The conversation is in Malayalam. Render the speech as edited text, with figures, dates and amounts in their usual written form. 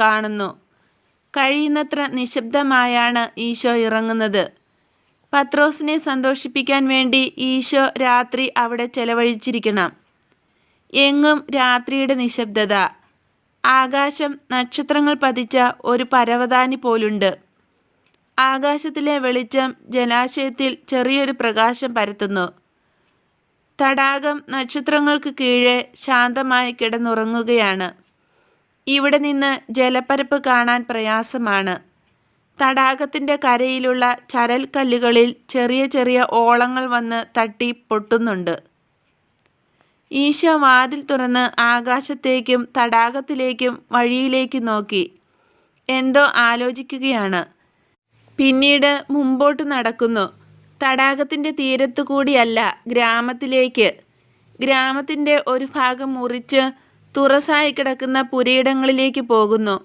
കാണുന്നു. കഴിയുന്നത്ര നിശബ്ദമായാണ് ഈശോ ഇറങ്ങുന്നത്. പത്രോസിനെ സന്തോഷിപ്പിക്കാൻ വേണ്ടി ഈശോ രാത്രി അവിടെ ചെലവഴിച്ചിരിക്കണം. എങ്ങും രാത്രിയുടെ നിശബ്ദത. ആകാശം നക്ഷത്രങ്ങൾ പതിച്ച ഒരു പരവതാനി പോലുണ്ട്. ആകാശത്തിലെ വെളിച്ചം ജലാശയത്തിൽ ചെറിയൊരു പ്രകാശം പരത്തുന്നു. തടാകം നക്ഷത്രങ്ങൾക്ക് കീഴെ ശാന്തമായി കിടന്നുറങ്ങുകയാണ്. ഇവിടെ നിന്ന് ജലപ്പരപ്പ് കാണാൻ പ്രയാസമാണ്. തടാകത്തിൻ്റെ കരയിലുള്ള ചരൽക്കല്ലുകളിൽ ചെറിയ ചെറിയ ഓളങ്ങൾ വന്ന് തട്ടി പൊട്ടുന്നുണ്ട്. ഈശോ വാതിൽ തുറന്ന് ആകാശത്തേക്കും തടാകത്തിലേക്കും വഴിയിലേക്കും നോക്കി എന്തോ ആലോചിക്കുകയാണ്. പിന്നീട് മുമ്പോട്ട് നടക്കുന്നു. തടാകത്തിൻ്റെ തീരത്തു കൂടിയല്ല, ഗ്രാമത്തിലേക്ക്. ഗ്രാമത്തിൻ്റെ ഒരു ഭാഗം മുറിച്ച് തുറസായി കിടക്കുന്ന പുരയിടങ്ങളിലേക്ക് പോകുന്നു.